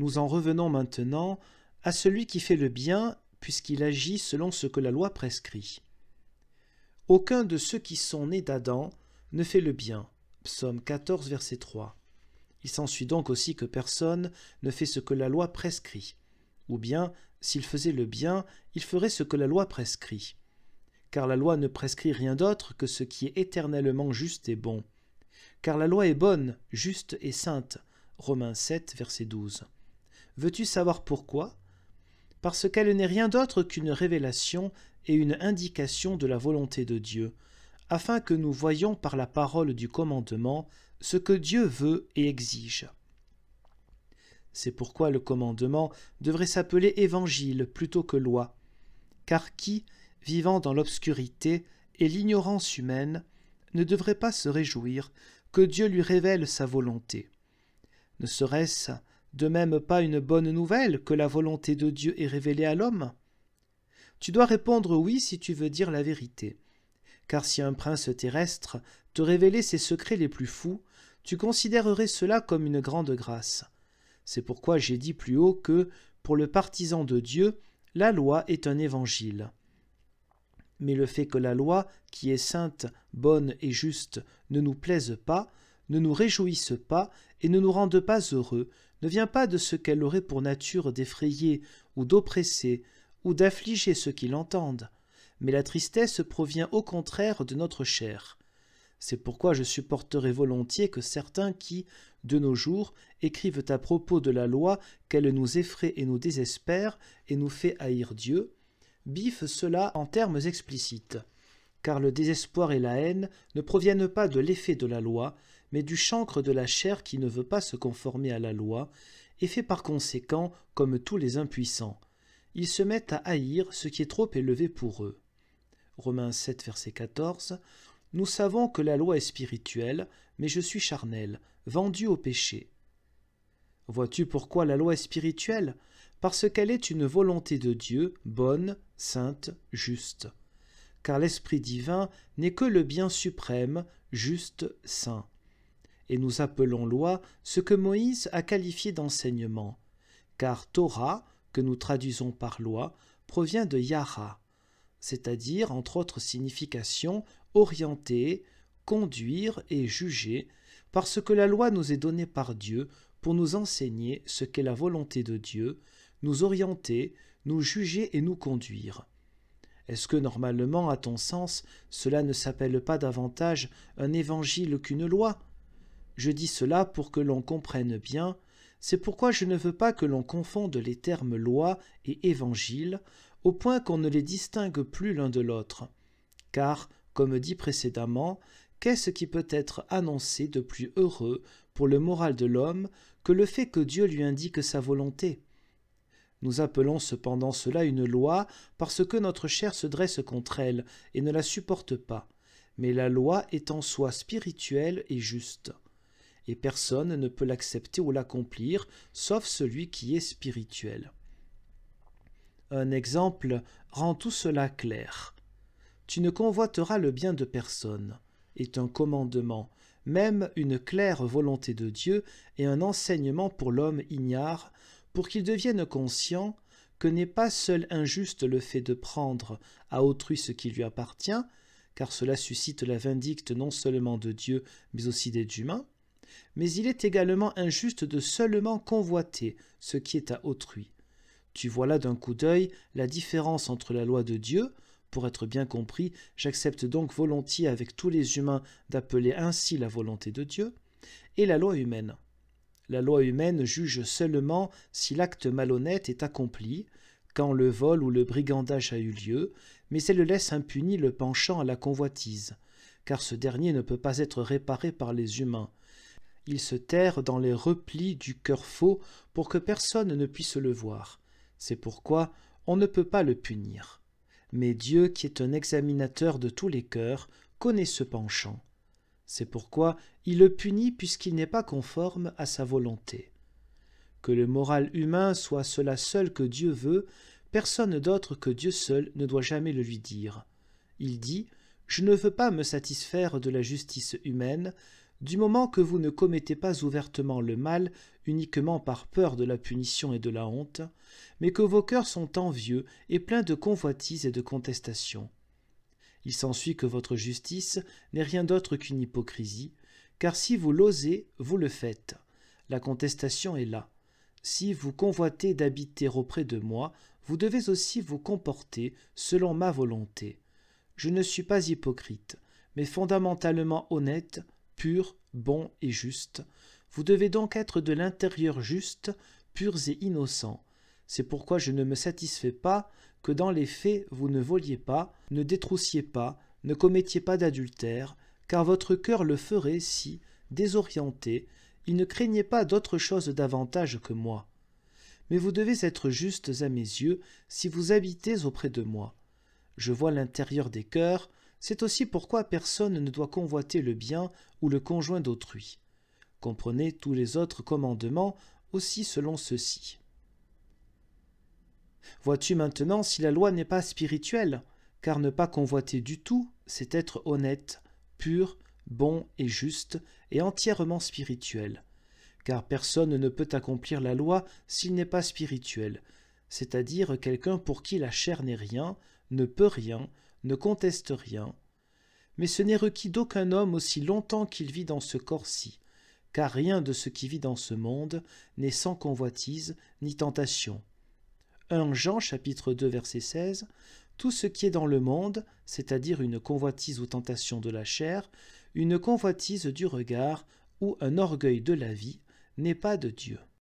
Nous en revenons maintenant à celui qui fait le bien, puisqu'il agit selon ce que la loi prescrit. Aucun de ceux qui sont nés d'Adam ne fait le bien. Psaume 14, verset 3. Il s'ensuit donc aussi que personne ne fait ce que la loi prescrit. Ou bien, s'il faisait le bien, il ferait ce que la loi prescrit. Car la loi ne prescrit rien d'autre que ce qui est éternellement juste et bon. Car la loi est bonne, juste et sainte. Romains 7, verset 12. Veux-tu savoir pourquoi ? Parce qu'elle n'est rien d'autre qu'une révélation et une indication de la volonté de Dieu, afin que nous voyions par la parole du commandement ce que Dieu veut et exige. C'est pourquoi le commandement devrait s'appeler évangile plutôt que loi, car qui, vivant dans l'obscurité et l'ignorance humaine, ne devrait pas se réjouir que Dieu lui révèle sa volonté? Ne serait-ce de même pas une bonne nouvelle que la volonté de Dieu est révélée à l'homme? Tu dois répondre oui si tu veux dire la vérité. Car si un prince terrestre te révélait ses secrets les plus fous, tu considérerais cela comme une grande grâce. C'est pourquoi j'ai dit plus haut que, pour le partisan de Dieu, la loi est un évangile. Mais le fait que la loi, qui est sainte, bonne et juste, ne nous plaise pas, ne nous réjouisse pas et ne nous rende pas heureux, ne vient pas de ce qu'elle aurait pour nature d'effrayer ou d'oppresser ou d'affliger ceux qui l'entendent, mais la tristesse provient au contraire de notre chair. C'est pourquoi je supporterai volontiers que certains qui, de nos jours, écrivent à propos de la loi qu'elle nous effraie et nous désespère et nous fait haïr Dieu, biffent cela en termes explicites, car le désespoir et la haine ne proviennent pas de l'effet de la loi, mais du chancre de la chair qui ne veut pas se conformer à la loi, et fait par conséquent comme tous les impuissants. Ils se mettent à haïr ce qui est trop élevé pour eux. Romains 7, verset 14. Nous savons que la loi est spirituelle, mais je suis charnel, vendu au péché. Vois-tu pourquoi la loi est spirituelle? Parce qu'elle est une volonté de Dieu, bonne, sainte, juste. Car l'Esprit divin n'est que le bien suprême, juste, saint. Et nous appelons loi ce que Moïse a qualifié d'enseignement. Car Torah, que nous traduisons par loi, provient de Yara, c'est-à-dire, entre autres significations, orienter, conduire et juger, parce que la loi nous est donnée par Dieu pour nous enseigner ce qu'est la volonté de Dieu, nous orienter, nous juger et nous conduire. Est-ce que, normalement, à ton sens, cela ne s'appelle pas davantage un évangile qu'une loi? Je dis cela pour que l'on comprenne bien, c'est pourquoi je ne veux pas que l'on confonde les termes loi et évangile, au point qu'on ne les distingue plus l'un de l'autre. Car, comme dit précédemment, qu'est-ce qui peut être annoncé de plus heureux pour le moral de l'homme que le fait que Dieu lui indique sa volonté? Nous appelons cependant cela une loi parce que notre chair se dresse contre elle et ne la supporte pas, mais la loi est en soi spirituelle et juste. Et personne ne peut l'accepter ou l'accomplir, sauf celui qui est spirituel. Un exemple rend tout cela clair. Tu ne convoiteras le bien de personne est un commandement, même une claire volonté de Dieu et un enseignement pour l'homme ignare, pour qu'il devienne conscient que n'est pas seul injuste le fait de prendre à autrui ce qui lui appartient, car cela suscite la vindicte non seulement de Dieu, mais aussi des humains, mais il est également injuste de seulement convoiter ce qui est à autrui. Tu vois là d'un coup d'œil la différence entre la loi de Dieu, pour être bien compris, j'accepte donc volontiers avec tous les humains d'appeler ainsi la volonté de Dieu, et la loi humaine. La loi humaine juge seulement si l'acte malhonnête est accompli, quand le vol ou le brigandage a eu lieu, mais elle laisse impuni le penchant à la convoitise, car ce dernier ne peut pas être réparé par les humains. Il se terre dans les replis du cœur faux pour que personne ne puisse le voir. C'est pourquoi on ne peut pas le punir. Mais Dieu, qui est un examinateur de tous les cœurs, connaît ce penchant. C'est pourquoi il le punit puisqu'il n'est pas conforme à sa volonté. Que le moral humain soit cela seul que Dieu veut, personne d'autre que Dieu seul ne doit jamais le lui dire. Il dit « Je ne veux pas me satisfaire de la justice humaine, Du moment que vous ne commettez pas ouvertement le mal uniquement par peur de la punition et de la honte, mais que vos cœurs sont envieux et pleins de convoitises et de contestations. Il s'ensuit que votre justice n'est rien d'autre qu'une hypocrisie, car si vous l'osez, vous le faites. La contestation est là. Si vous convoitez d'habiter auprès de moi, vous devez aussi vous comporter selon ma volonté. Je ne suis pas hypocrite, mais fondamentalement honnête, pur, bon et juste. Vous devez donc être de l'intérieur juste, purs et innocents. C'est pourquoi je ne me satisfais pas que dans les faits vous ne voliez pas, ne détroussiez pas, ne commettiez pas d'adultère, car votre cœur le ferait si, désorienté, il ne craignait pas d'autre chose davantage que moi. Mais vous devez être justes à mes yeux si vous habitez auprès de moi. Je vois l'intérieur des cœurs, c'est aussi pourquoi personne ne doit convoiter le bien ou le conjoint d'autrui. Comprenez tous les autres commandements aussi selon ceux-ci. Vois-tu maintenant si la loi n'est pas spirituelle, car ne pas convoiter du tout, c'est être honnête, pur, bon et juste, et entièrement spirituel. Car personne ne peut accomplir la loi s'il n'est pas spirituel, c'est-à-dire quelqu'un pour qui la chair n'est rien, ne peut rien, ne conteste rien. Mais ce n'est requis d'aucun homme aussi longtemps qu'il vit dans ce corps-ci, car rien de ce qui vit dans ce monde n'est sans convoitise ni tentation. 1 Jean chapitre 2 verset 16 « Tout ce qui est dans le monde, c'est-à-dire une convoitise ou tentation de la chair, une convoitise du regard ou un orgueil de la vie, n'est pas de Dieu. »